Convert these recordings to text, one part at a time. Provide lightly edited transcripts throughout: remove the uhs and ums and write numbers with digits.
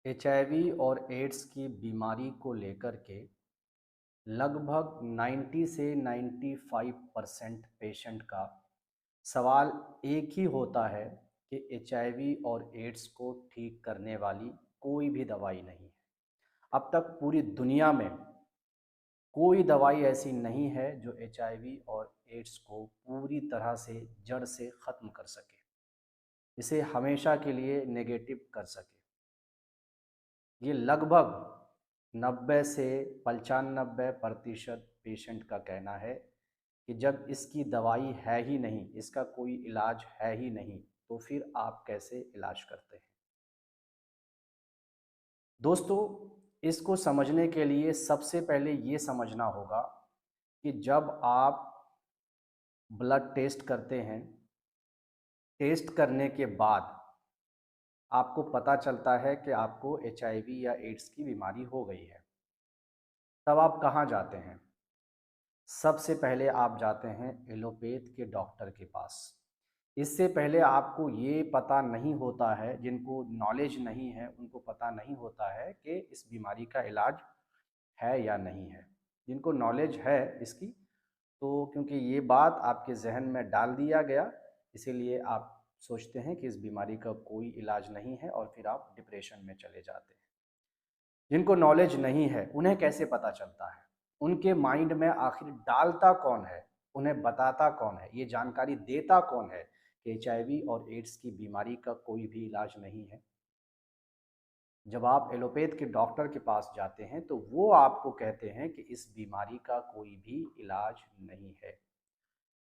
HIV और ads की बीमारी को लेकर के लगभग 90 से 95% पेशेंट का सवाल एक ही होता है कि एचआईवी और एड्स को ठीक करने वाली कोई भी दवाई नहीं है। अब तक पूरी दुनिया में कोई दवाई ऐसी नहीं है जो एचआईवी और एड्स को पूरी तरह से जड़ से ख़त्म कर सके, इसे हमेशा के लिए नेगेटिव कर सके। ये लगभग 90 से 95% पेशेंट का कहना है कि जब इसकी दवाई है ही नहीं, इसका कोई इलाज है ही नहीं, तो फिर आप कैसे इलाज करते हैं। दोस्तों, इसको समझने के लिए सबसे पहले ये समझना होगा कि जब आप ब्लड टेस्ट करते हैं, टेस्ट करने के बाद आपको पता चलता है कि आपको एचआईवी या एड्स की बीमारी हो गई है, तब आप कहाँ जाते हैं? सबसे पहले आप जाते हैं एलोपैथ के डॉक्टर के पास। इससे पहले आपको ये पता नहीं होता है, जिनको नॉलेज नहीं है उनको पता नहीं होता है कि इस बीमारी का इलाज है या नहीं है। जिनको नॉलेज है इसकी, तो क्योंकि ये बात आपके ज़हन में डाल दिया गया, इसीलिए आप सोचते हैं कि इस बीमारी का कोई इलाज नहीं है और फिर आप डिप्रेशन में चले जाते हैं। जिनको नॉलेज नहीं है उन्हें कैसे पता चलता है? उनके माइंड में आखिर डालता कौन है? उन्हें बताता कौन है? ये जानकारी देता कौन है कि एचआईवी और एड्स की बीमारी का कोई भी इलाज नहीं है? जब आप एलोपैथ के डॉक्टर के पास जाते हैं तो वो आपको कहते हैं कि इस बीमारी का कोई भी इलाज नहीं है।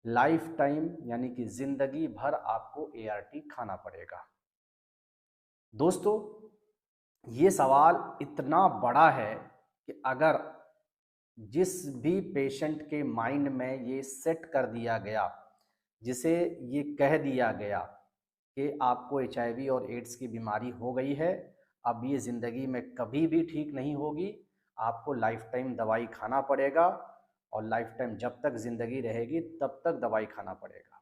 लाइफ टाइम यानी कि ज़िंदगी भर आपको एआरटी खाना पड़ेगा। दोस्तों, ये सवाल इतना बड़ा है कि अगर जिस भी पेशेंट के माइंड में ये सेट कर दिया गया, जिसे ये कह दिया गया कि आपको एचआईवी और एड्स की बीमारी हो गई है, अब ये ज़िंदगी में कभी भी ठीक नहीं होगी, आपको लाइफ टाइम दवाई खाना पड़ेगा और लाइफ टाइम जब तक ज़िंदगी रहेगी तब तक दवाई खाना पड़ेगा।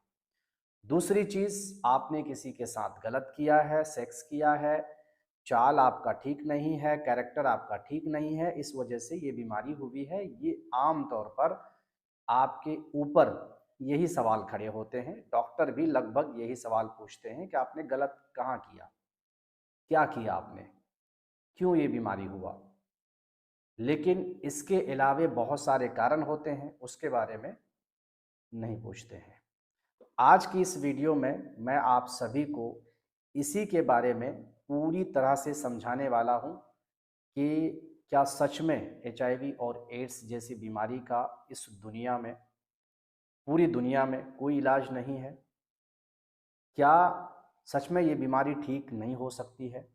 दूसरी चीज़, आपने किसी के साथ गलत किया है, सेक्स किया है, चाल आपका ठीक नहीं है, कैरेक्टर आपका ठीक नहीं है, इस वजह से ये बीमारी हुई है। ये आम तौर पर आपके ऊपर यही सवाल खड़े होते हैं। डॉक्टर भी लगभग यही सवाल पूछते हैं कि आपने गलत कहाँ किया? क्या किया आपने? क्यों ये बीमारी हुआ? लेकिन इसके अलावे बहुत सारे कारण होते हैं, उसके बारे में नहीं पूछते हैं। तो आज की इस वीडियो में मैं आप सभी को इसी के बारे में पूरी तरह से समझाने वाला हूँ कि क्या सच में एचआईवी और एड्स जैसी बीमारी का इस दुनिया में, पूरी दुनिया में कोई इलाज नहीं है? क्या सच में ये बीमारी ठीक नहीं हो सकती है?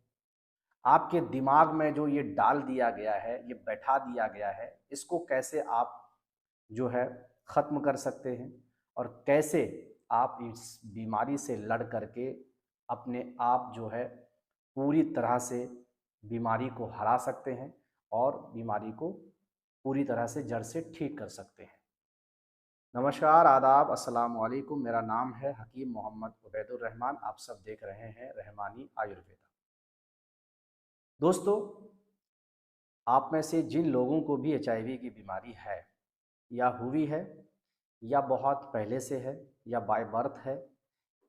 आपके दिमाग में जो ये डाल दिया गया है, ये बैठा दिया गया है, इसको कैसे आप जो है ख़त्म कर सकते हैं और कैसे आप इस बीमारी से लड़ करके अपने आप जो है पूरी तरह से बीमारी को हरा सकते हैं और बीमारी को पूरी तरह से जड़ से ठीक कर सकते हैं। नमस्कार, आदाब, अस्सलाम वालेकुम। मेरा नाम है हकीम मोहम्मद उबैदुर रहमान। आप सब देख रहे हैं रहमानी आयुर्वेदा। दोस्तों, आप में से जिन लोगों को भी एचआईवी की बीमारी है या हुई है या बहुत पहले से है या बाय बर्थ है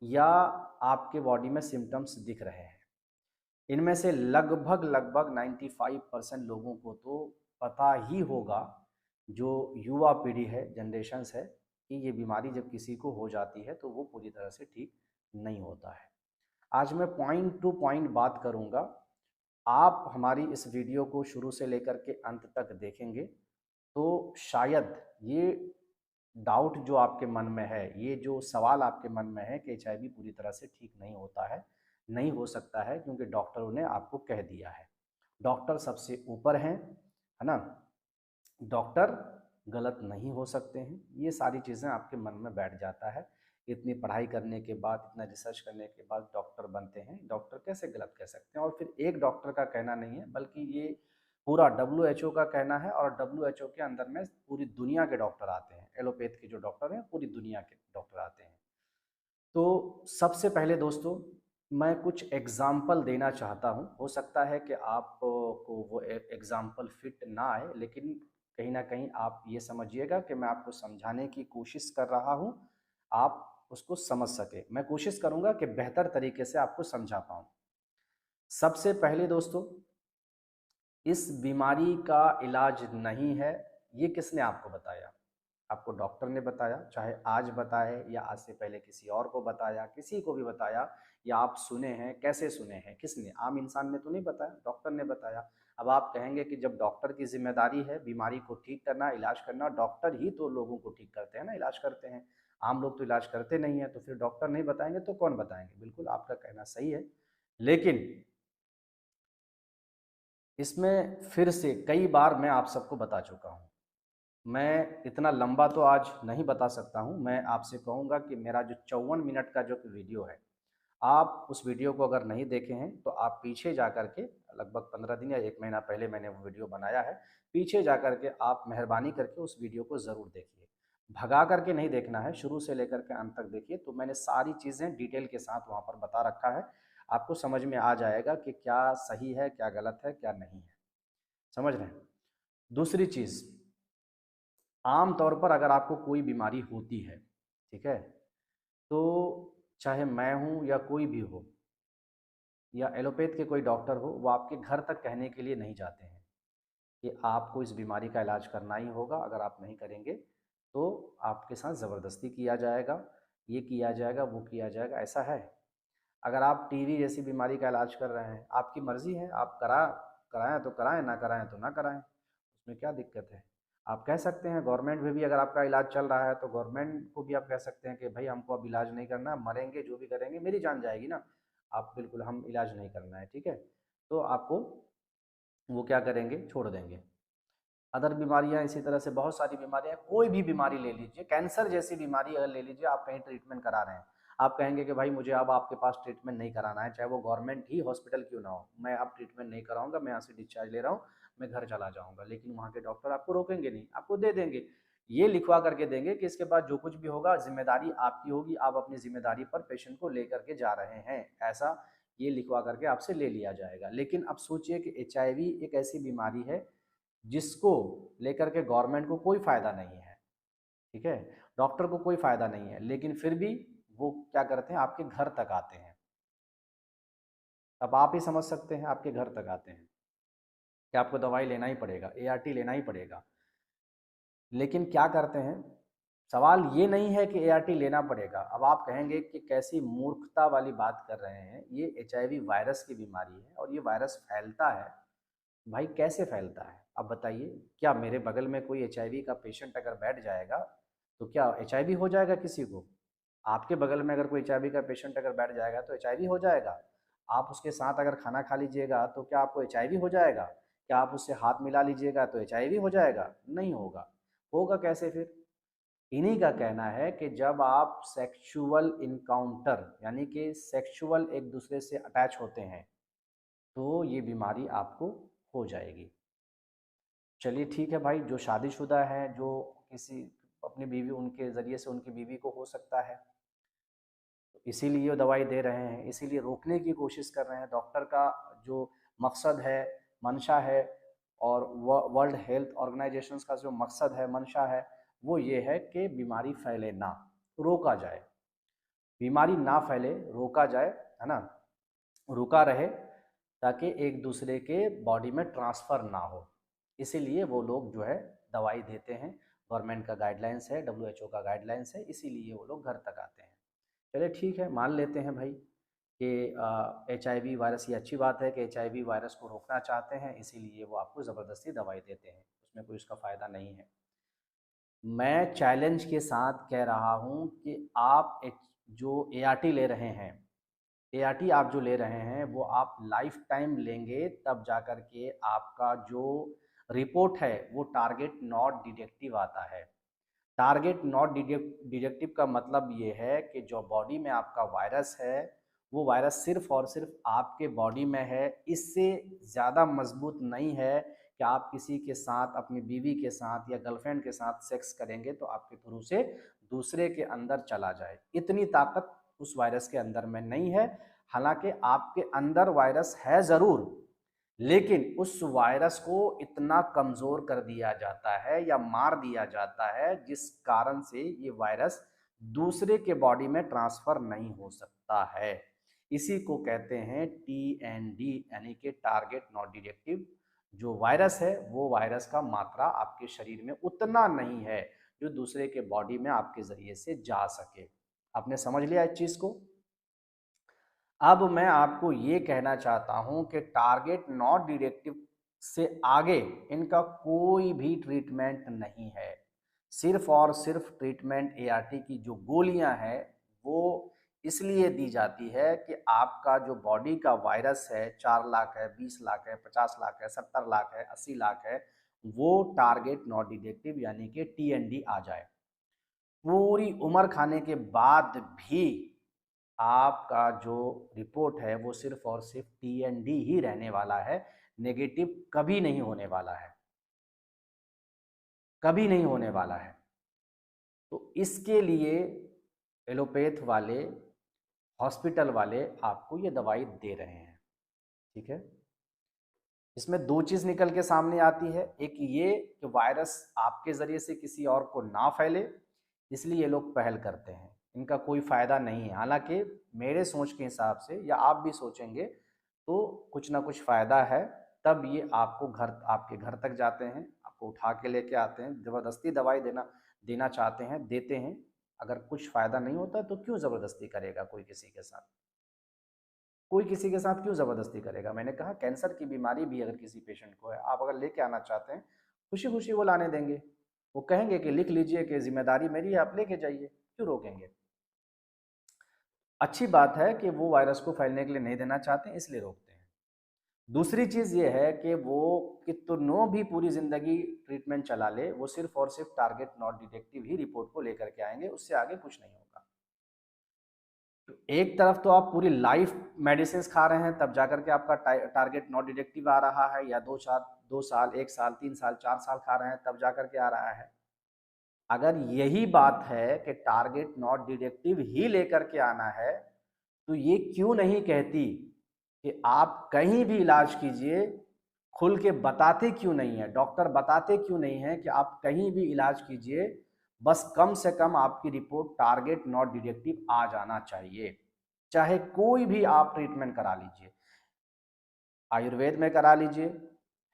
या आपके बॉडी में सिम्टम्स दिख रहे हैं, इनमें से लगभग लगभग 95% लोगों को तो पता ही होगा, जो युवा पीढ़ी है, जनरेशन्स है, कि ये बीमारी जब किसी को हो जाती है तो वो पूरी तरह से ठीक नहीं होता है। आज मैं पॉइंट टू पॉइंट बात करूँगा। आप हमारी इस वीडियो को शुरू से लेकर के अंत तक देखेंगे तो शायद ये डाउट जो आपके मन में है, ये जो सवाल आपके मन में है कि एचआईवी पूरी तरह से ठीक नहीं होता है, नहीं हो सकता है क्योंकि डॉक्टरों ने आपको कह दिया है। डॉक्टर सबसे ऊपर हैं, है ना? डॉक्टर गलत नहीं हो सकते हैं। ये सारी चीज़ें आपके मन में बैठ जाता है। इतनी पढ़ाई करने के बाद, इतना रिसर्च करने के बाद डॉक्टर बनते हैं। डॉक्टर कैसे गलत कह सकते हैं? और फिर एक डॉक्टर का कहना नहीं है, बल्कि ये पूरा डब्ल्यूएचओ का कहना है और डब्ल्यूएचओ के अंदर में पूरी दुनिया के डॉक्टर आते हैं। एलोपैथ के जो डॉक्टर हैं, पूरी दुनिया के डॉक्टर आते हैं। तो सबसे पहले दोस्तों, मैं कुछ एग्ज़ाम्पल देना चाहता हूँ। हो सकता है कि आपको वो एग्ज़ाम्पल फिट ना आए, लेकिन कहीं न कहीं आप ये समझिएगा कि मैं आपको समझाने की कोशिश कर रहा हूँ, आप उसको समझ सकें। मैं कोशिश करूँगा कि बेहतर तरीके से आपको समझा पाऊँ। सबसे पहले दोस्तों, इस बीमारी का इलाज नहीं है, ये किसने आपको बताया? आपको डॉक्टर ने बताया, चाहे आज बताए या आज से पहले किसी और को बताया, किसी को भी बताया या आप सुने हैं, कैसे सुने हैं, किसने? आम इंसान ने तो नहीं बताया, डॉक्टर ने बताया। अब आप कहेंगे कि जब डॉक्टर की ज़िम्मेदारी है बीमारी को ठीक करना, इलाज करना, डॉक्टर ही तो लोगों को ठीक करते हैं ना, इलाज करते हैं। आम लोग तो इलाज करते नहीं हैं, तो फिर डॉक्टर नहीं बताएँगे तो कौन बताएँगे? बिल्कुल आपका कहना सही है। लेकिन इसमें फिर से कई बार मैं आप सबको बता चुका हूँ। मैं इतना लंबा तो आज नहीं बता सकता हूँ। मैं आपसे कहूँगा कि मेरा जो 54 मिनट का जो वीडियो है, आप उस वीडियो को अगर नहीं देखे हैं, तो आप पीछे जा कर के लगभग 15 दिन या 1 महीना पहले मैंने वो वीडियो बनाया है। पीछे जा कर के आप मेहरबानी करके उस वीडियो को ज़रूर देखिए। भगा कर के नहीं देखना है, शुरू से लेकर के अंत तक देखिए, तो मैंने सारी चीज़ें डिटेल के साथ वहाँ पर बता रखा है। आपको समझ में आ जाएगा कि क्या सही है, क्या गलत है, क्या नहीं है। समझ रहे हैं? दूसरी चीज़, आम तौर पर अगर आपको कोई बीमारी होती है, ठीक है? तो चाहे मैं हूँ या कोई भी हो या एलोपैथ के कोई डॉक्टर हो, वो आपके घर तक कहने के लिए नहीं जाते हैं कि आपको इस बीमारी का इलाज करना ही होगा, अगर आप नहीं करेंगे तो आपके साथ ज़बरदस्ती किया जाएगा, ये किया जाएगा, वो किया जाएगा, ऐसा है? अगर आप टीबी जैसी बीमारी का इलाज कर रहे हैं, आपकी मर्ज़ी है, आप कराएँ तो कराएँ, ना कराएँ तो ना कराएँ, उसमें क्या दिक्कत है? आप कह सकते हैं गवर्नमेंट में भी अगर आपका इलाज चल रहा है, तो गवर्नमेंट को भी आप कह सकते हैं कि भई हमको अब इलाज नहीं करना, मरेंगे जो भी करेंगे, मेरी जान जाएगी ना। आप बिल्कुल हम इलाज नहीं करना है, ठीक है? तो आपको वो क्या करेंगे, छोड़ देंगे। अदर बीमारियाँ इसी तरह से बहुत सारी बीमारियाँ, कोई भी बीमारी ले लीजिए, कैंसर जैसी बीमारी अगर ले लीजिए, आप कहीं ट्रीटमेंट करा रहे हैं, आप कहेंगे कि भाई मुझे अब आपके पास ट्रीटमेंट नहीं कराना है, चाहे वो गवर्नमेंट ही हॉस्पिटल क्यों ना हो, मैं अब ट्रीटमेंट नहीं कराऊंगा, मैं यहाँ से डिस्चार्ज ले रहा हूँ, मैं घर चला जाऊंगा। लेकिन वहाँ के डॉक्टर आपको रोकेंगे नहीं, आपको दे देंगे, ये लिखवा करके देंगे कि इसके बाद जो कुछ भी होगा जिम्मेदारी आपकी होगी, आप अपनी जिम्मेदारी पर पेशेंट को लेकर के जा रहे हैं, ऐसा ये लिखवा करके आपसे ले लिया जाएगा। लेकिन अब सोचिए कि एचआईवी एक ऐसी बीमारी है जिसको लेकर के गवर्नमेंट को कोई फ़ायदा नहीं है, ठीक है? डॉक्टर को कोई फ़ायदा नहीं है, लेकिन फिर भी वो क्या करते हैं, आपके घर तक आते हैं। अब आप ही समझ सकते हैं, आपके घर तक आते हैं कि आपको दवाई लेना ही पड़ेगा, एआरटी लेना ही पड़ेगा। लेकिन क्या करते हैं, सवाल ये नहीं है कि एआरटी लेना पड़ेगा। अब आप कहेंगे कि कैसी मूर्खता वाली बात कर रहे हैं, ये एचआईवी वायरस की बीमारी है और ये वायरस फैलता है। भाई कैसे फैलता है? अब बताइए, क्या मेरे बगल में कोई एचआईवी का पेशेंट अगर बैठ जाएगा, तो क्या एचआईवी हो जाएगा किसी को? आपके बगल में अगर कोई एचआईवी का पेशेंट अगर बैठ जाएगा तो एचआईवी हो जाएगा। आप उसके साथ अगर खाना खा लीजिएगा तो क्या आपको एचआईवी हो जाएगा? क्या आप उससे हाथ मिला लीजिएगा तो एचआईवी हो जाएगा? नहीं होगा। होगा कैसे फिर? इन्हीं का कहना है कि जब आप सेक्सुअल इनकाउंटर यानी कि सेक्सुअल एक दूसरे से अटैच होते हैं, तो ये बीमारी आपको हो जाएगी। चलिए ठीक है भाई, जो शादीशुदा हैं, जो किसी अपनी बीवी उनके ज़रिए से उनकी बीवी को हो सकता है, तो इसीलिए वो दवाई दे रहे हैं, इसीलिए रोकने की कोशिश कर रहे हैं। डॉक्टर का जो मकसद है, मंशा है और वर्ल्ड हेल्थ ऑर्गेनाइजेशंस का जो मकसद है, मंशा है, वो ये है कि बीमारी फैले ना, रोका जाए। बीमारी ना फैले, रोका जाए, है ना? रुका रहे ताकि एक दूसरे के बॉडी में ट्रांसफ़र ना हो। इसीलिए वो लोग जो है दवाई देते हैं, गवर्नमेंट का गाइडलाइंस है, डब्ल्यूएचओ का गाइडलाइंस है, इसीलिए वो लोग घर तक आते हैं। चलिए ठीक है, मान लेते हैं भाई कि एचआईवी वायरस, ये अच्छी बात है कि एचआईवी वायरस को रोकना चाहते हैं, इसीलिए वो आपको ज़बरदस्ती दवाई देते हैं, उसमें कोई उसका फ़ायदा नहीं है। मैं चैलेंज के साथ कह रहा हूँ कि आप एक जो एआरटी ले रहे हैं, एआरटी आप जो ले रहे हैं वो आप लाइफ टाइम लेंगे, तब जा कर के आपका जो रिपोर्ट है वो टारगेट नॉट डिटेक्टिव आता है। टारगेट नॉट डिटेक्टिव का मतलब ये है कि जो बॉडी में आपका वायरस है, वो वायरस सिर्फ और सिर्फ आपके बॉडी में है, इससे ज़्यादा मजबूत नहीं है कि आप किसी के साथ, अपनी बीवी के साथ या गर्लफ्रेंड के साथ सेक्स करेंगे तो आपके थ्रू से दूसरे के अंदर चला जाए। इतनी ताकत उस वायरस के अंदर में नहीं है। हालांकि आपके अंदर वायरस है ज़रूर, लेकिन उस वायरस को इतना कमज़ोर कर दिया जाता है या मार दिया जाता है जिस कारण से ये वायरस दूसरे के बॉडी में ट्रांसफ़र नहीं हो सकता है। इसी को कहते हैं TND, यानी कि टारगेट नॉट डिटेक्टिव। जो वायरस है वो वायरस का मात्रा आपके शरीर में उतना नहीं है जो दूसरे के बॉडी में आपके ज़रिए से जा सके। आपने समझ लिया इस चीज़ को? अब मैं आपको ये कहना चाहता हूँ कि टारगेट नॉट डिटेक्टिव से आगे इनका कोई भी ट्रीटमेंट नहीं है। सिर्फ और सिर्फ ट्रीटमेंट ART की जो गोलियां हैं वो इसलिए दी जाती है कि आपका जो बॉडी का वायरस है 4 लाख है, 20 लाख है, 50 लाख है, 70 लाख है, 80 लाख है, वो टारगेट नॉट डिटेक्टिव यानी कि TND आ जाए। पूरी उम्र खाने के बाद भी आपका जो रिपोर्ट है वो सिर्फ और सिर्फ TND ही रहने वाला है, नेगेटिव कभी नहीं होने वाला है, कभी नहीं होने वाला है। तो इसके लिए एलोपैथ वाले, हॉस्पिटल वाले आपको ये दवाई दे रहे हैं, ठीक है। इसमें दो चीज़ निकल के सामने आती है, एक ये कि वायरस आपके ज़रिए से किसी और को ना फैले, इसलिए ये लोग पहल करते हैं। इनका कोई फ़ायदा नहीं है, हालांकि मेरे सोच के हिसाब से या आप भी सोचेंगे तो कुछ ना कुछ फ़ायदा है, तब ये आपको आपके घर तक जाते हैं, आपको उठा के लेके आते हैं, ज़बरदस्ती दवाई देना चाहते हैं, देते हैं। अगर कुछ फ़ायदा नहीं होता तो क्यों ज़बरदस्ती करेगा कोई किसी के साथ? कोई किसी के साथ क्यों ज़बरदस्ती करेगा? मैंने कहा कैंसर की बीमारी भी अगर किसी पेशेंट को है, आप अगर लेके आना चाहते हैं, खुशी-खुशी वो लाने देंगे। वो कहेंगे कि लिख लीजिए कि ज़िम्मेदारी मेरी है, आप लेके जाइए, क्यों रोकेंगे? अच्छी बात है कि वो वायरस को फैलने के लिए नहीं देना चाहते हैं, इसलिए रोकते हैं। दूसरी चीज़ ये है कि वो कितनों भी पूरी ज़िंदगी ट्रीटमेंट चला ले, वो सिर्फ़ और सिर्फ़ target not detective he report को लेकर के आएँगे, उससे आगे कुछ नहीं होगा। तो एक तरफ तो आप पूरी लाइफ मेडिसिन खा रहे हैं तब जाकर के आपका टारगेट नॉट डिटेक्टिव आ रहा है, या 2 साल 1 साल 3 साल 4 साल खा रहे हैं तब जाकर के आ रहा है। अगर यही बात है कि टारगेट नॉट डिटेक्टिव ही लेकर के आना है, तो ये क्यों नहीं कहती कि आप कहीं भी इलाज कीजिए, खुल के बताते क्यों नहीं है, डॉक्टर बताते क्यों नहीं है कि आप कहीं भी इलाज कीजिए, बस कम से कम आपकी रिपोर्ट टारगेट नॉट डिटेक्टिव आ जाना चाहिए। चाहे कोई भी आप ट्रीटमेंट करा लीजिए, आयुर्वेद में करा लीजिए,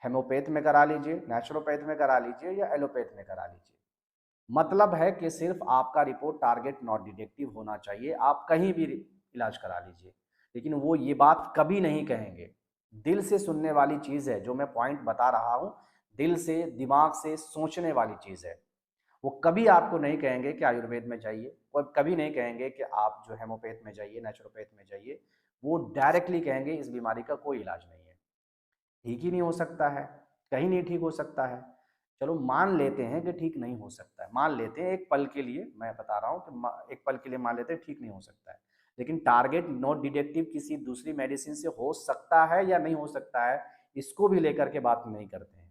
हेमोपैथ में करा लीजिए, नेचुरोपैथ में करा लीजिए या एलोपैथ में करा लीजिए। मतलब है कि सिर्फ आपका रिपोर्ट टारगेट नॉट डिटेक्टिव होना चाहिए, आप कहीं भी इलाज करा लीजिए। लेकिन वो ये बात कभी नहीं कहेंगे। दिल से सुनने वाली चीज़ है, जो मैं पॉइंट बता रहा हूँ, दिल से, दिमाग से सोचने वाली चीज़ है। वो कभी आपको नहीं कहेंगे कि आयुर्वेद में जाइए, वो कभी नहीं कहेंगे कि आप जो हेमोपैथ में जाइए, नेचुरोपैथ में जाइए। वो डायरेक्टली कहेंगे इस बीमारी का कोई इलाज नहीं है, ठीक ही नहीं हो सकता है, कहीं नहीं ठीक हो सकता है। चलो मान लेते हैं कि ठीक नहीं हो सकता है, मान लेते हैं एक पल के लिए, मैं बता रहा हूँ कि एक पल के लिए मान लेते हैं ठीक नहीं हो सकता है। लेकिन टारगेट नॉट डिटेक्टिव किसी दूसरी मेडिसिन से हो सकता है या नहीं हो सकता है, इसको भी लेकर के बात नहीं करते हैं।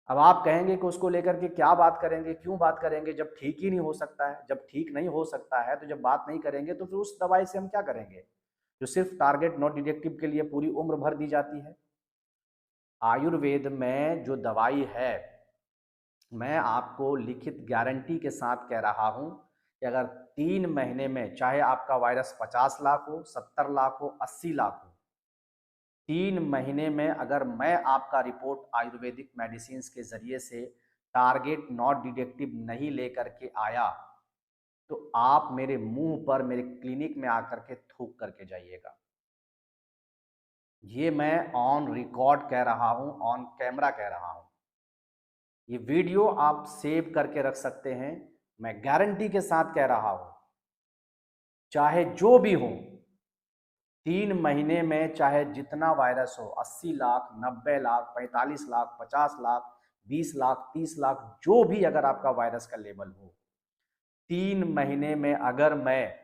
अब आप कहेंगे कि उसको लेकर के क्या बात करेंगे, क्यों बात करेंगे, जब ठीक ही नहीं हो सकता है, जब ठीक नहीं हो सकता है तो जब बात नहीं करेंगे तो फिर उस दवाई से हम क्या करेंगे जो सिर्फ टारगेट नॉट डिटेक्टिव के लिए पूरी उम्र भर दी जाती है। आयुर्वेद में जो दवाई है, मैं आपको लिखित गारंटी के साथ कह रहा हूं कि अगर 3 महीने में, चाहे आपका वायरस 50 लाख हो, 70 लाख हो, 80 लाख हो, 3 महीने में अगर मैं आपका रिपोर्ट आयुर्वेदिक मेडिसिन के जरिए से टारगेट नॉट डिटेक्टिव नहीं लेकर के आया, तो आप मेरे मुंह पर मेरे क्लिनिक में आकर के थूक करके जाइएगा। ये मैं ऑन रिकॉर्ड कह रहा हूं, ऑन कैमरा कह रहा हूं। ये वीडियो आप सेव करके रख सकते हैं, मैं गारंटी के साथ कह रहा हूं। चाहे जो भी हो, 3 महीने में चाहे जितना वायरस हो, 80 लाख, 90 लाख, 45 लाख, 50 लाख, 20 लाख, 30 लाख, जो भी अगर आपका वायरस का लेवल हो, 3 महीने में अगर मैं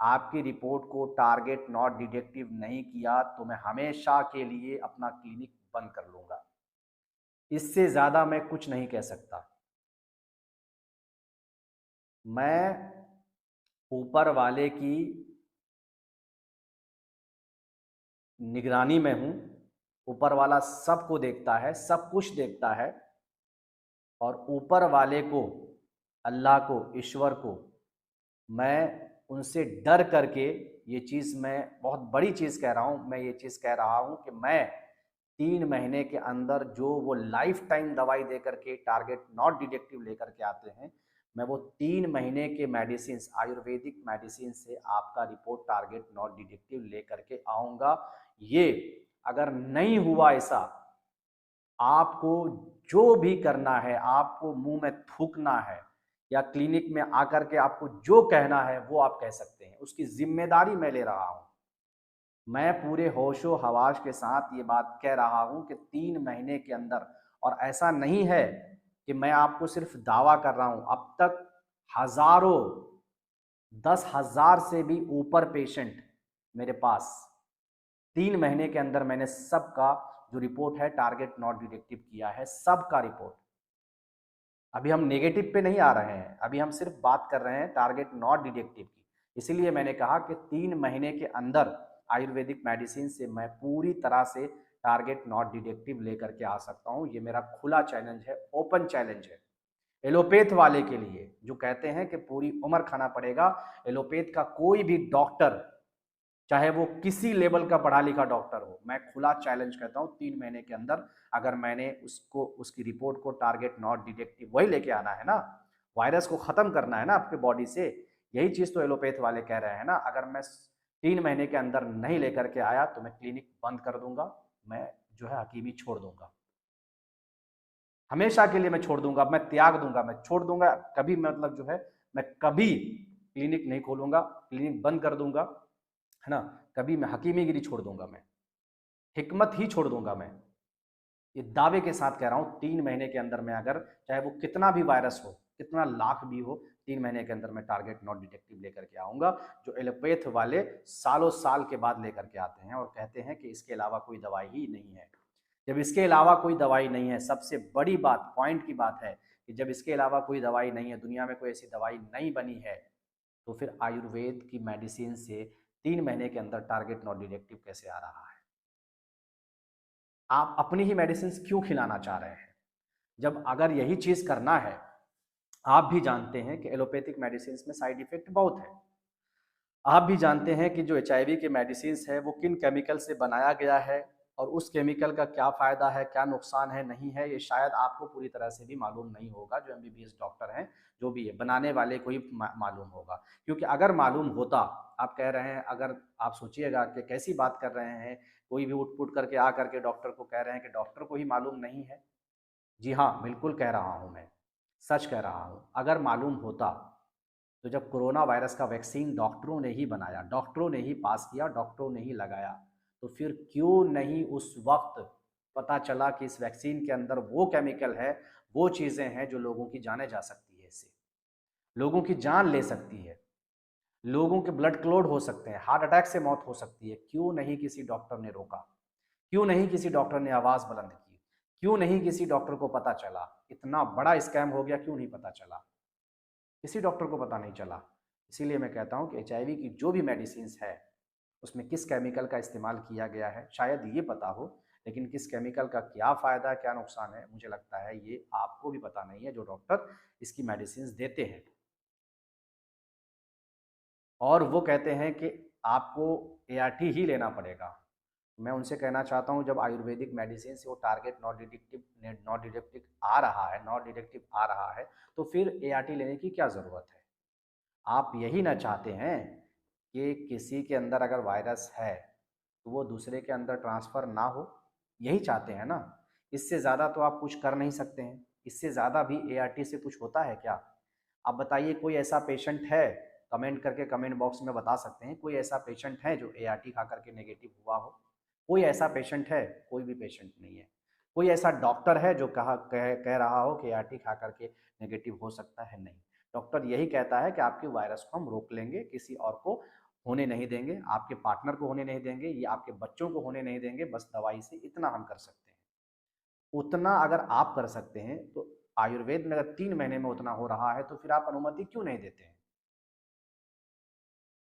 आपकी रिपोर्ट को टारगेट नॉट डिटेक्टिव नहीं किया तो मैं हमेशा के लिए अपना क्लिनिक बंद कर लूंगा। इससे ज्यादा मैं कुछ नहीं कह सकता। मैं ऊपर वाले की निगरानी में हूँ। ऊपर वाला सबको देखता है, सब कुछ देखता है, और ऊपर वाले को, अल्लाह को, ईश्वर को मैं उनसे डर करके ये चीज़, मैं बहुत बड़ी चीज़ कह रहा हूँ, मैं ये चीज़ कह रहा हूँ कि मैं 3 महीने के अंदर जो वो लाइफ टाइम दवाई दे करके टारगेट नॉट डिटेक्टिव लेकर के आते हैं, मैं वो 3 महीने के मेडिसिन, आयुर्वेदिक मेडिसिन से आपका रिपोर्ट टारगेट नॉट डिटेक्टिव लेकर के आऊँगा। ये अगर नहीं हुआ ऐसा, आपको जो भी करना है, आपको मुंह में थूकना है या क्लिनिक में आकर के आपको जो कहना है वो आप कह सकते हैं, उसकी जिम्मेदारी मैं ले रहा हूं। मैं पूरे होशो हवास के साथ ये बात कह रहा हूं कि 3 महीने के अंदर, और ऐसा नहीं है कि मैं आपको सिर्फ दावा कर रहा हूं, अब तक हजारों, 10,000 से भी ऊपर पेशेंट मेरे पास 3 महीने के अंदर मैंने सबका जो रिपोर्ट है टारगेट नॉट डिटेक्टिव किया है, सबका रिपोर्ट। अभी हम नेगेटिव पे नहीं आ रहे हैं, अभी हम सिर्फ बात कर रहे हैं टारगेट नॉट डिटेक्टिव की। इसीलिए मैंने कहा कि 3 महीने के अंदर आयुर्वेदिक मेडिसिन से मैं पूरी तरह से टारगेट नॉट डिटेक्टिव लेकर के आ सकता हूँ। ये मेरा खुला चैलेंज है, ओपन चैलेंज है। एलोपैथ वाले के लिए जो कहते हैं कि पूरी उम्र खाना पड़ेगा, एलोपैथ का कोई भी डॉक्टर, चाहे वो किसी लेवल का पढ़ा लिखा डॉक्टर हो, मैं खुला चैलेंज कहता हूँ 3 महीने के अंदर अगर मैंने उसको, उसकी रिपोर्ट को टारगेट नॉट डिटेक्टिव वही लेके आना है ना, वायरस को खत्म करना है ना आपके बॉडी से, यही चीज तो एलोपैथ वाले कह रहे हैं ना। अगर मैं 3 महीने के अंदर नहीं लेकर के आया तो मैं क्लिनिक बंद कर दूंगा, मैं जो है हकीमी छोड़ दूंगा, हमेशा के लिए मैं छोड़ दूंगा, मैं त्याग दूंगा, मैं छोड़ दूंगा, कभी मतलब जो है मैं कभी क्लिनिक नहीं खोलूंगा, क्लिनिक बंद कर दूंगा, है ना। कभी मैं हकीमीगिरी छोड़ दूंगा, मैं हिकमत ही छोड़ दूंगा। मैं ये दावे के साथ कह रहा हूं 3 महीने के अंदर मैं, अगर चाहे वो कितना भी वायरस हो, कितना लाख भी हो, 3 महीने के अंदर मैं टारगेट नॉट डिटेक्टिव लेकर के आऊंगा, जो एलोपैथ वाले सालों साल के बाद लेकर के आते हैं और कहते हैं कि इसके अलावा कोई दवाई ही नहीं है। जब इसके अलावा कोई दवाई नहीं है, सबसे बड़ी बात, पॉइंट की बात है कि जब इसके अलावा कोई दवाई नहीं है, दुनिया में कोई ऐसी दवाई नहीं बनी है, तो फिर आयुर्वेद की मेडिसिन से 3 महीने के अंदर टारगेट नॉट डिटेक्टिव कैसे आ रहा है? आप अपनी ही मेडिसिन क्यों खिलाना चाह रहे हैं? जब अगर यही चीज करना है, आप भी जानते हैं कि एलोपैथिक मेडिसिन में साइड इफेक्ट बहुत है। आप भी जानते हैं कि जो एचआईवी के मेडिसिन है वो किन केमिकल से बनाया गया है, और उस केमिकल का क्या फ़ायदा है, क्या नुकसान है, नहीं है, ये शायद आपको पूरी तरह से भी मालूम नहीं होगा। जो एमबीबीएस डॉक्टर हैं, जो भी है, बनाने वाले को ही मालूम होगा। क्योंकि अगर मालूम होता, आप कह रहे हैं, अगर आप सोचिएगा कि कैसी बात कर रहे हैं, कोई भी उठ पुट करके आ करके डॉक्टर को कह रहे हैं कि डॉक्टर को ही मालूम नहीं है। जी हाँ, बिल्कुल कह रहा हूँ मैं, सच कह रहा हूँ। अगर मालूम होता तो जब कोरोना वायरस का वैक्सीन डॉक्टरों ने ही बनाया, डॉक्टरों ने ही पास किया, डॉक्टरों ने ही लगाया, तो फिर क्यों नहीं उस वक्त पता चला कि इस वैक्सीन के अंदर वो केमिकल है, वो चीज़ें हैं जो लोगों की जानें जा सकती है, इससे लोगों की जान ले सकती है, लोगों के ब्लड क्लॉट हो सकते हैं, हार्ट अटैक से मौत हो सकती है। क्यों नहीं किसी डॉक्टर ने रोका? क्यों नहीं किसी डॉक्टर ने आवाज़ बुलंद की? क्यों नहीं किसी डॉक्टर को पता चला? इतना बड़ा स्कैम हो गया, क्यों नहीं पता चला? किसी डॉक्टर को पता नहीं चला। इसीलिए मैं कहता हूँ कि एचआईवी की जो भी मेडिसिन्स है, उसमें किस केमिकल का इस्तेमाल किया गया है, शायद ये पता हो, लेकिन किस केमिकल का क्या फ़ायदा है, क्या नुकसान है, मुझे लगता है ये आपको भी पता नहीं है, जो डॉक्टर इसकी मेडिसिन्स देते हैं। और वो कहते हैं कि आपको एआरटी ही लेना पड़ेगा। मैं उनसे कहना चाहता हूँ, जब आयुर्वेदिक मेडिसिन से वो टारगेट नॉट डिटेक्टिव आ रहा है, नॉट डिटेक्टिव आ रहा है, तो फिर एआरटी लेने की क्या ज़रूरत है? आप यही ना चाहते हैं कि किसी के अंदर अगर वायरस है तो वो दूसरे के अंदर ट्रांसफ़र ना हो? यही चाहते हैं ना? इससे ज़्यादा तो आप कुछ कर नहीं सकते हैं। इससे ज़्यादा भी एआरटी से कुछ होता है क्या? आप बताइए, कोई ऐसा पेशेंट है, कमेंट करके कमेंट बॉक्स में बता सकते हैं, कोई ऐसा पेशेंट है जो एआरटी खा करके नेगेटिव हुआ हो? कोई ऐसा पेशेंट है? कोई भी पेशेंट नहीं है। कोई ऐसा डॉक्टर है जो कह रहा हो कि एआरटी खा करके नेगेटिव हो सकता है? नहीं। डॉक्टर यही कहता है कि आपके वायरस को हम रोक लेंगे, किसी और को होने नहीं देंगे, आपके पार्टनर को होने नहीं देंगे, या आपके बच्चों को होने नहीं देंगे, बस दवाई से इतना हम कर सकते हैं। उतना अगर आप कर सकते हैं तो आयुर्वेद में अगर 3 महीने में उतना हो रहा है तो फिर आप अनुमति क्यों नहीं देते हैं?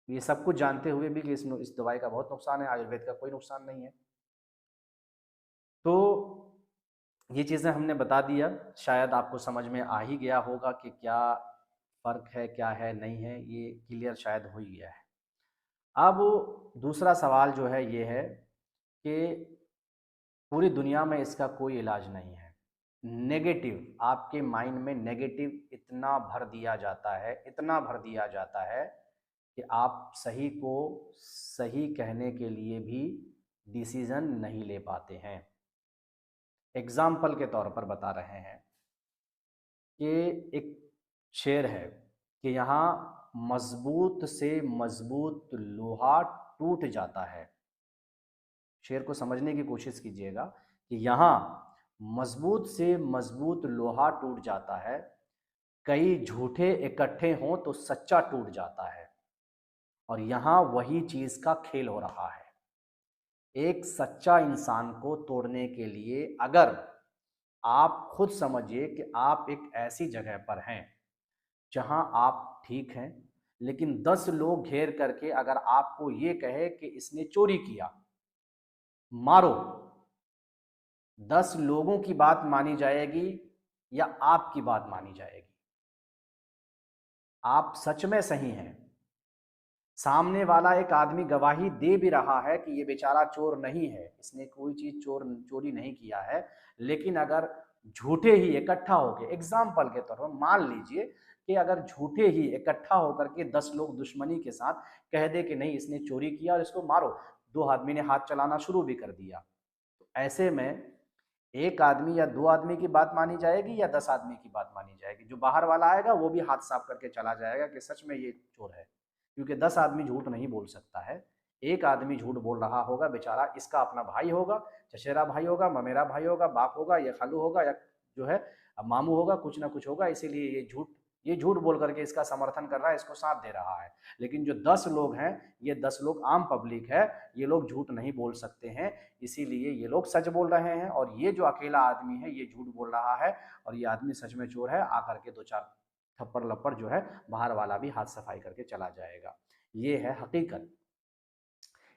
ये सब कुछ जानते हुए भी कि इस दवाई का बहुत नुकसान है, आयुर्वेद का कोई नुकसान नहीं है। तो ये चीज़ें हमने बता दिया, शायद आपको समझ में आ ही गया होगा कि क्या फ़र्क है, क्या है, नहीं है, ये क्लियर शायद हो ही गया है। अब दूसरा सवाल जो है ये है कि पूरी दुनिया में इसका कोई इलाज नहीं है। नेगेटिव, आपके माइंड में नेगेटिव इतना भर दिया जाता है, इतना भर दिया जाता है कि आप सही को सही कहने के लिए भी डिसीज़न नहीं ले पाते हैं। एग्ज़ाम्पल के तौर पर बता रहे हैं कि एक शेर है कि यहाँ मज़बूत से मज़बूत लोहा टूट जाता है। शेर को समझने की कोशिश कीजिएगा कि यहाँ मज़बूत से मज़बूत लोहा टूट जाता है, कई झूठे इकट्ठे हों तो सच्चा टूट जाता है। और यहाँ वही चीज़ का खेल हो रहा है। एक सच्चा इंसान को तोड़ने के लिए अगर आप खुद समझिए कि आप एक ऐसी जगह पर हैं जहां आप ठीक हैं, लेकिन 10 लोग घेर करके अगर आपको ये कहे कि इसने चोरी किया, मारो, 10 लोगों की बात मानी जाएगी या आपकी बात मानी जाएगी? आप सच में सही हैं, सामने वाला एक आदमी गवाही दे भी रहा है कि ये बेचारा चोर नहीं है, इसने कोई चीज चोरी नहीं किया है, लेकिन अगर झूठे ही इकट्ठा होकर, एग्जाम्पल के तौर पर मान लीजिए कि अगर झूठे ही इकट्ठा होकर के 10 लोग दुश्मनी के साथ कह दे कि नहीं इसने चोरी किया और इसको मारो, 2 आदमी ने हाथ चलाना शुरू भी कर दिया, तो ऐसे में एक आदमी या 2 आदमी की बात मानी जाएगी या 10 आदमी की बात मानी जाएगी? जो बाहर वाला आएगा वो भी हाथ साफ करके चला जाएगा कि सच में ये चोर है, क्योंकि 10 आदमी झूठ नहीं बोल सकता है। एक आदमी झूठ बोल रहा होगा, बेचारा, इसका अपना भाई होगा, चचेरा भाई होगा, ममेरा भाई होगा, बाप होगा या खालू होगा या जो है मामू होगा, कुछ ना कुछ होगा, इसीलिए ये झूठ बोल करके इसका समर्थन कर रहा है, इसको साथ दे रहा है। लेकिन जो 10 लोग हैं, ये 10 लोग आम पब्लिक है, ये लोग झूठ नहीं बोल सकते हैं, इसीलिए ये लोग सच बोल रहे हैं। और ये जो अकेला आदमी है ये झूठ बोल रहा है और ये आदमी सच में चोर है, आकर के 2-4 थप्पड़ लप्पड़ जो है बाहर वाला भी हाथ सफाई करके चला जाएगा। ये है हकीकत।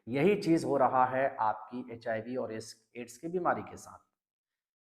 यही चीज़ हो रहा है आपकी HIV और एड्स की बीमारी के साथ,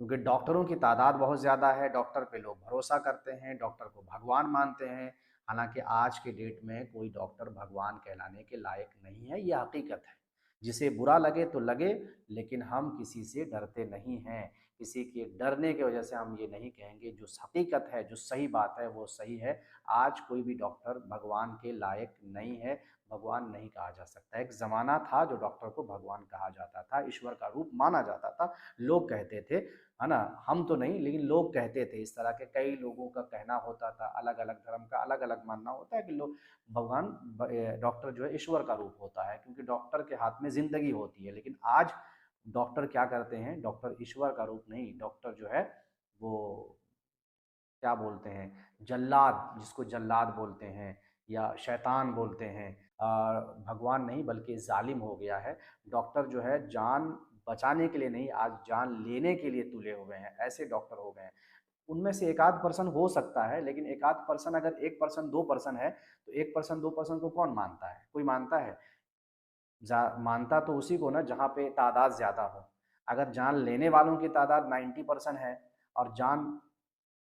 क्योंकि डॉक्टरों की तादाद बहुत ज़्यादा है, डॉक्टर पे लोग भरोसा करते हैं, डॉक्टर को भगवान मानते हैं। हालांकि आज के डेट में कोई डॉक्टर भगवान कहलाने के लायक नहीं है, ये हकीकत है। जिसे बुरा लगे तो लगे, लेकिन हम किसी से डरते नहीं हैं। किसी के डरने की वजह से हम ये नहीं कहेंगे, जो हकीकत है, जो सही बात है वो सही है। आज कोई भी डॉक्टर भगवान के लायक नहीं है, भगवान नहीं कहा जा सकता। एक ज़माना था जो डॉक्टर को भगवान कहा जाता था, ईश्वर का रूप माना जाता था, लोग कहते थे, है ना? हम तो नहीं, लेकिन लोग कहते थे, इस तरह के कई लोगों का कहना होता था, अलग-अलग धर्म का अलग-अलग मानना होता है कि लोग भगवान डॉक्टर जो है ईश्वर का रूप होता है, क्योंकि डॉक्टर के हाथ में ज़िंदगी होती है। लेकिन आज डॉक्टर क्या करते हैं, डॉक्टर ईश्वर का रूप नहीं, डॉक्टर जो है वो क्या बोलते हैं, जल्लाद, जिसको जल्लाद बोलते हैं या शैतान बोलते हैं। भगवान नहीं बल्कि जालिम हो गया है। डॉक्टर जो है जान बचाने के लिए नहीं, आज जान लेने के लिए तुले हुए हैं, ऐसे डॉक्टर हो गए हैं। उनमें से एक आध पर्सन हो सकता है, लेकिन एक आध पर्सन, अगर 1 पर्सन 2 पर्सन है तो 1 पर्सन 2 पर्सन को कौन मानता है? कोई मानता है? मानता तो उसी को ना जहाँ पे तादाद ज़्यादा हो। अगर जान लेने वालों की तादाद 90% है और जान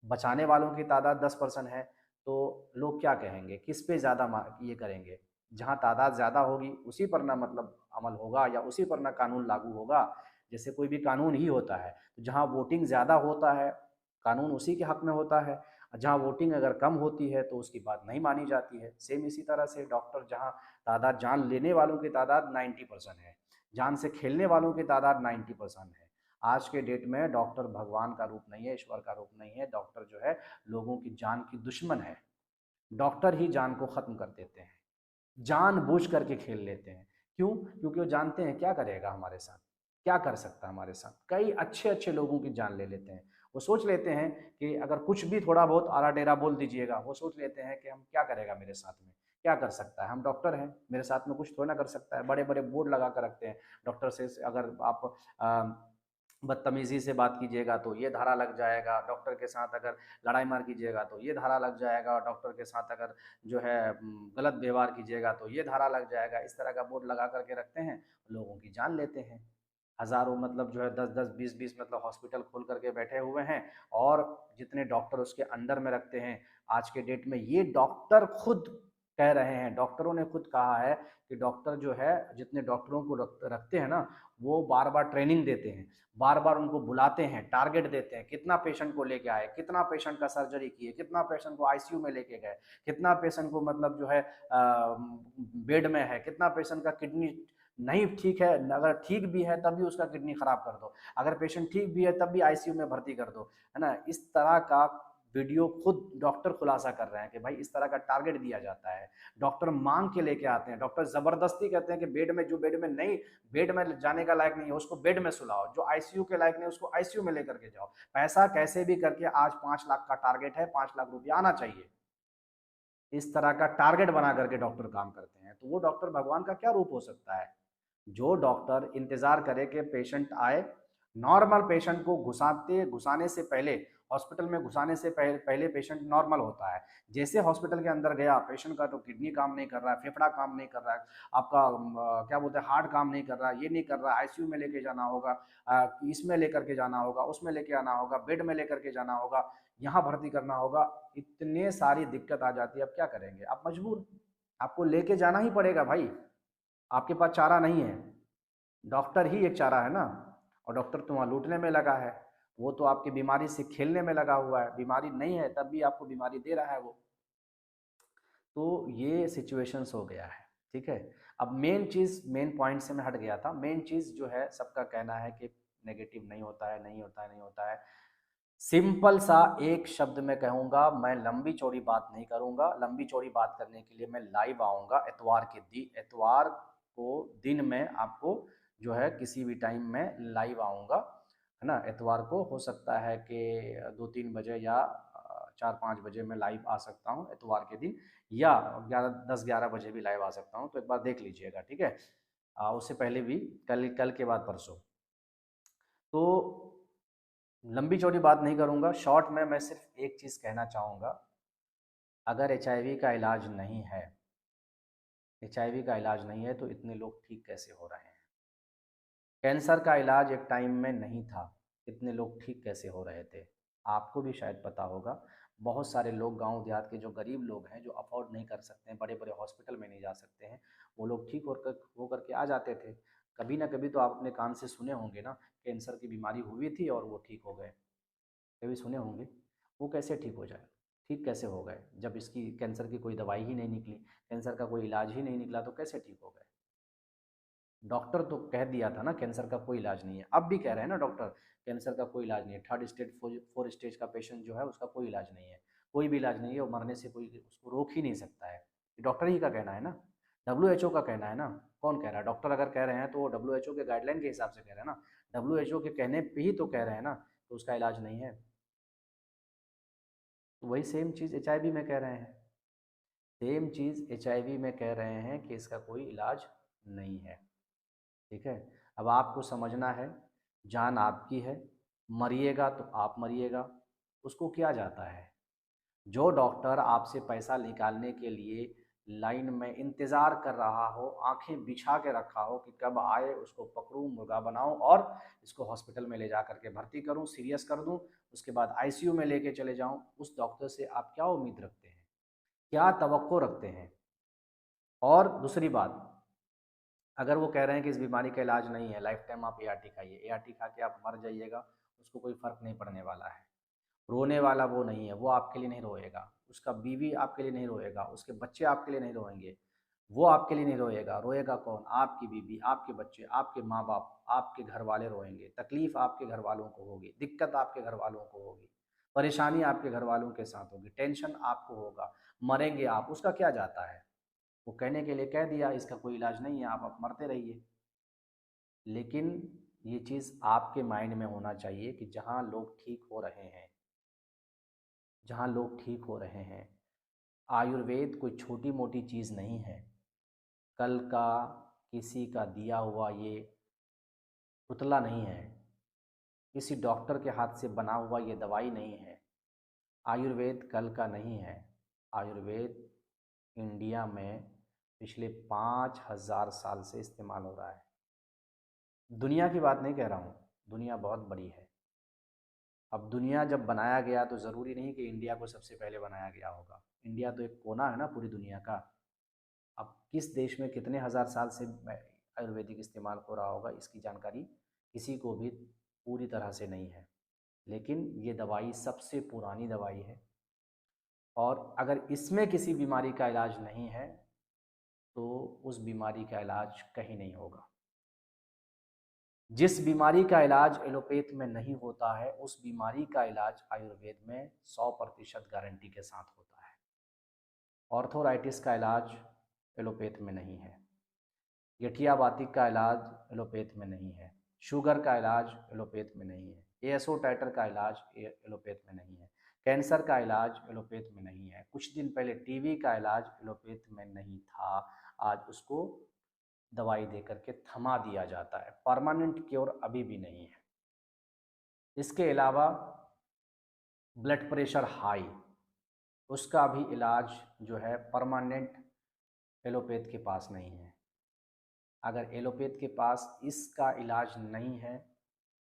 बचाने वालों की तादाद 10% है, तो लोग क्या कहेंगे? किस पे ज़्यादा ये करेंगे? जहाँ तादाद ज़्यादा होगी उसी पर ना मतलब अमल होगा या उसी पर ना कानून लागू होगा। जैसे कोई भी कानून ही होता है, तो जहाँ वोटिंग ज़्यादा होता है, कानून उसी के हक में होता है। जहाँ वोटिंग अगर कम होती है तो उसकी बात नहीं मानी जाती है। सेम इसी तरह से डॉक्टर, जहाँ तादाद, जान लेने वालों की तादाद 90% है, जान से खेलने वालों की तादाद 90% है। आज के डेट में डॉक्टर भगवान का रूप नहीं है, ईश्वर का रूप नहीं है। डॉक्टर जो है लोगों की जान की दुश्मन है। डॉक्टर ही जान को ख़त्म कर देते हैं, जानबूझ करके खेल लेते हैं। क्यों? क्योंकि वो जानते हैं क्या करेगा हमारे साथ, क्या कर सकता है हमारे साथ। कई अच्छे-अच्छे लोगों की जान ले लेते हैं। वो सोच लेते हैं कि अगर कुछ भी थोड़ा बहुत आड़ा-टेढ़ा बोल दीजिएगा, वो सोच लेते हैं कि हम क्या करेगा मेरे साथ में, क्या कर सकता है, हम डॉक्टर हैं, मेरे साथ में कुछ थोड़ी ना कर सकता है। बड़े-बड़े बोर्ड लगा कर रखते हैं, डॉक्टर से अगर आप बदतमीज़ी से बात कीजिएगा तो ये धारा लग जाएगा, डॉक्टर के साथ अगर लड़ाई मार कीजिएगा तो ये धारा लग जाएगा, डॉक्टर के साथ अगर जो है गलत व्यवहार कीजिएगा तो ये धारा लग जाएगा। इस तरह का बोर्ड लगा कर के रखते हैं, लोगों की जान लेते हैं। हज़ारों मतलब जो है 10-10, 20-20 मतलब हॉस्पिटल खोल कर के बैठे हुए हैं और जितने डॉक्टर उसके अंडर में रखते हैं, आज के डेट में ये डॉक्टर खुद कह रहे हैं, डॉक्टरों ने खुद कहा है कि डॉक्टर जो है जितने डॉक्टरों को रखते हैं ना, वो बार-बार ट्रेनिंग देते हैं, बार-बार उनको बुलाते हैं, टारगेट देते हैं, कितना पेशेंट को लेके आए, कितना पेशेंट का सर्जरी किए, कितना पेशेंट को आईसीयू में लेके गए, कितना पेशेंट को मतलब जो है बेड में है, कितना पेशेंट का किडनी नहीं ठीक है, अगर ठीक भी है तब भी उसका किडनी खराब कर दो, अगर पेशेंट ठीक भी है तब भी आईसीयू में भर्ती कर दो, है ना। इस तरह का वीडियो खुद डॉक्टर खुलासा कर रहे हैं कि भाई इस तरह का टारगेट दिया जाता है। डॉक्टर मांग के लेके आते हैं, डॉक्टर जबरदस्ती कहते हैं कि बेड में नहीं, बेड में जाने का लायक नहीं है उसको बेड में सुलाओ, जो आईसीयू के लायक नहीं उसको आईसीयू में लेकर के जाओ। पैसा कैसे भी करके आज 5 लाख का टारगेट है, 5 लाख रुपया आना चाहिए। इस तरह का टारगेट बना करके डॉक्टर काम करते हैं, तो वो डॉक्टर भगवान का क्या रूप हो सकता है। जो डॉक्टर इंतजार करे कि पेशेंट आए, नॉर्मल पेशेंट को घुसाने से पहले, हॉस्पिटल में घुसाने से पहले पेशेंट नॉर्मल होता है। जैसे हॉस्पिटल के अंदर गया, पेशेंट का तो किडनी काम नहीं कर रहा है, फेफड़ा काम नहीं कर रहा है, आपका क्या बोलते हैं हार्ट काम नहीं कर रहा है, ये नहीं कर रहा है, आईसीयू में लेके जाना होगा, इसमें लेकर के जाना होगा, उसमें लेके आना होगा, बेड में लेकर के जाना होगा, यहाँ भर्ती करना होगा, इतने सारी दिक्कत आ जाती है। अब क्या करेंगे, आप मजबूर, आपको लेके जाना ही पड़ेगा भाई, आपके पास चारा नहीं है। डॉक्टर ही एक चारा है ना, और डॉक्टर तो वहाँ लूटने में लगा है, वो तो आपकी बीमारी से खेलने में लगा हुआ है, बीमारी नहीं है तब भी आपको बीमारी दे रहा है वो। तो ये सिचुएशंस हो गया है, ठीक है। अब मेन चीज़, मेन पॉइंट से मैं हट गया था। मेन चीज़ जो है सबका कहना है कि नेगेटिव नहीं होता है, नहीं होता है, नहीं होता है। सिंपल सा एक शब्द में कहूँगा, मैं लंबी चौड़ी बात नहीं करूँगा। लंबी चौड़ी बात करने के लिए मैं लाइव आऊँगा एतवार को दिन में आपको जो है किसी भी टाइम में लाइव आऊँगा, है ना। एतवार को हो सकता है कि 2-3 बजे या 4-5 बजे मैं लाइव आ सकता हूँ एतवार के दिन, या 10-11 बजे भी लाइव आ सकता हूँ, तो एक बार देख लीजिएगा, ठीक है। उससे पहले भी कल कल के बाद परसों। तो लंबी चौड़ी बात नहीं करूँगा, शॉर्ट में मैं सिर्फ एक चीज़ कहना चाहूँगा। अगर एचआईवी का इलाज नहीं है, एचआईवी का इलाज नहीं है तो इतने लोग ठीक कैसे हो रहे हैं। कैंसर का इलाज एक टाइम में नहीं था, इतने लोग ठीक कैसे हो रहे थे। आपको भी शायद पता होगा, बहुत सारे लोग गांव देहात के जो गरीब लोग हैं, जो अफोर्ड नहीं कर सकते हैं, बड़े बड़े हॉस्पिटल में नहीं जा सकते हैं, वो लोग ठीक हो करके आ जाते थे। कभी ना कभी तो आप अपने कान से सुने होंगे ना, कैंसर की बीमारी हुई थी और वो ठीक हो गए, कभी सुने होंगे। वो कैसे ठीक हो जाए, ठीक कैसे हो गए, जब इसकी कैंसर की कोई दवाई ही नहीं निकली, कैंसर का कोई इलाज ही नहीं निकला, तो कैसे ठीक हो गए। डॉक्टर तो कह दिया था ना कैंसर का कोई इलाज नहीं है, अब भी कह रहे हैं ना डॉक्टर कैंसर का कोई इलाज नहीं है। 3rd स्टेज 4 स्टेज का पेशेंट जो है उसका कोई इलाज नहीं है, कोई भी इलाज नहीं है, वो मरने से कोई उसको रोक ही नहीं सकता है। ये डॉक्टर ही का कहना है ना, डब्ल्यू का कहना है ना। कौन कह रहा है, डॉक्टर अगर कह रहे हैं तो वो डब्ल्यू के गाइडलाइन के हिसाब से कह रहे हैं ना, डब्ल्यू के कहने पे ही तो कह रहे हैं ना, तो उसका इलाज नहीं है। तो वही सेम चीज़ एचआईवी में कह रहे हैं, सेम चीज़ एचआईवी में कह रहे हैं कि इसका कोई इलाज नहीं है, ठीक है। अब आपको समझना है, जान आपकी है, मरिएगा तो आप मरिएगा, उसको क्या जाता है। जो डॉक्टर आपसे पैसा निकालने के लिए लाइन में इंतज़ार कर रहा हो, आंखें बिछा के रखा हो कि कब आए, उसको पकड़ूं, मुर्गा बनाऊं और इसको हॉस्पिटल में ले जा करके भर्ती करूं, सीरियस कर दूं, उसके बाद आईसीयू में लेके चले जाऊं, उस डॉक्टर से आप क्या उम्मीद रखते हैं, क्या तवक्को रखते हैं। और दूसरी बात, अगर वो कह रहे हैं कि इस बीमारी का इलाज नहीं है, लाइफ टाइम आप एआरटी खाइए, एआरटी खा के आप मर जाइएगा, उसको कोई फ़र्क नहीं पड़ने वाला है। रोने वाला वो नहीं है, वो आपके लिए नहीं रोएगा, उसका बीवी आपके लिए नहीं रोएगा, उसके बच्चे आपके लिए नहीं रोएंगे, वो आपके लिए नहीं रोएगा। रोएगा कौन, आपकी बीवी, आपके बच्चे, आपके माँ बाप, आपके घर वाले रोएंगे। तकलीफ़ आपके घर वालों को होगी, दिक्कत आपके घर वालों को होगी, परेशानी आपके घर वालों के साथ होगी, टेंशन आपको होगा, मरेंगे आप, उसका क्या जाता है। वो कहने के लिए कह दिया इसका कोई इलाज नहीं है, आप मरते रहिए। लेकिन ये चीज़ आपके माइंड में होना चाहिए कि जहाँ लोग ठीक हो रहे हैं, जहाँ लोग ठीक हो रहे हैं, आयुर्वेद कोई छोटी मोटी चीज़ नहीं है। कल का किसी का दिया हुआ ये पुतला नहीं है, किसी डॉक्टर के हाथ से बना हुआ ये दवाई नहीं है। आयुर्वेद कल का नहीं है। आयुर्वेद इंडिया में पिछले 5,000 साल से इस्तेमाल हो रहा है। दुनिया की बात नहीं कह रहा हूँ, दुनिया बहुत बड़ी है। अब दुनिया जब बनाया गया तो ज़रूरी नहीं कि इंडिया को सबसे पहले बनाया गया होगा। इंडिया तो एक कोना है ना पूरी दुनिया का। अब किस देश में कितने हज़ार साल से आयुर्वेदिक इस्तेमाल हो रहा होगा, इसकी जानकारी किसी को भी पूरी तरह से नहीं है। लेकिन ये दवाई सबसे पुरानी दवाई है, और अगर इसमें किसी बीमारी का इलाज नहीं है तो उस बीमारी का इलाज कहीं नहीं होगा। जिस बीमारी का इलाज एलोपैथ में नहीं होता है, उस बीमारी का इलाज आयुर्वेद में 100% गारंटी के साथ होता है। ऑर्थोराइटिस का इलाज एलोपैथ में नहीं है। गठियावाती का इलाज एलोपैथ में नहीं है। शुगर का इलाज एलोपैथ में नहीं है। एएसओ टाइटर का इलाज एलोपैथ में नहीं है। कैंसर का इलाज एलोपैथ में नहीं है। कुछ दिन पहले टीबी का इलाज एलोपैथ में नहीं था, आज उसको दवाई दे करके थमा दिया जाता है। परमानेंट क्योर अभी भी नहीं है। इसके अलावा ब्लड प्रेशर हाई, उसका भी इलाज जो है परमानेंट एलोपैथ के पास नहीं है। अगर एलोपैथ के पास इसका इलाज नहीं है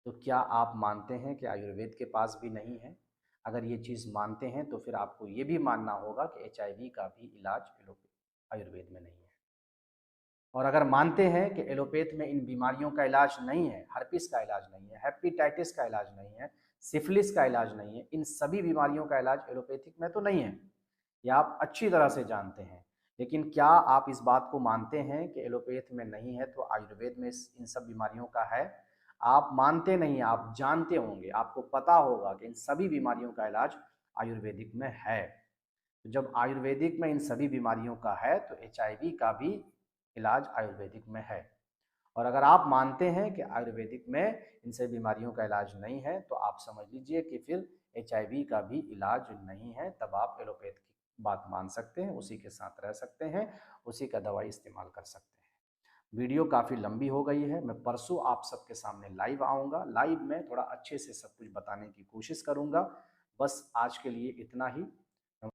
तो क्या आप मानते हैं कि आयुर्वेद के पास भी नहीं है? अगर ये चीज़ मानते हैं तो फिर आपको ये भी मानना होगा कि एचआईवी का भी इलाज आयुर्वेद में नहीं है। और अगर मानते हैं कि एलोपैथ में इन बीमारियों का इलाज नहीं है, हर्पिस का इलाज नहीं है, हेपेटाइटिस का इलाज नहीं है, सिफिलिस का इलाज नहीं है, इन सभी बीमारियों का इलाज एलोपैथिक में तो नहीं है, ये आप अच्छी तरह से जानते हैं। लेकिन क्या आप इस बात को मानते हैं कि एलोपैथ में नहीं है तो आयुर्वेद में इन सब बीमारियों का है? आप मानते नहीं, आप जानते होंगे, आपको पता होगा कि इन सभी बीमारियों का इलाज आयुर्वेदिक में है। तो जब आयुर्वेदिक में इन सभी बीमारियों का है तो एचआईवी का भी इलाज आयुर्वेदिक में है। और अगर आप मानते हैं कि आयुर्वेदिक में इन सभी बीमारियों का इलाज नहीं है तो आप समझ लीजिए कि फिर एचआईवी का भी इलाज नहीं है। तब आप एलोपैथ की बात मान सकते हैं, उसी के साथ रह सकते हैं, उसी का दवाई इस्तेमाल कर सकते हैं। वीडियो काफ़ी लंबी हो गई है। मैं परसों आप सबके सामने लाइव आऊँगा। लाइव में थोड़ा अच्छे से सब कुछ बताने की कोशिश करूँगा। बस आज के लिए इतना ही।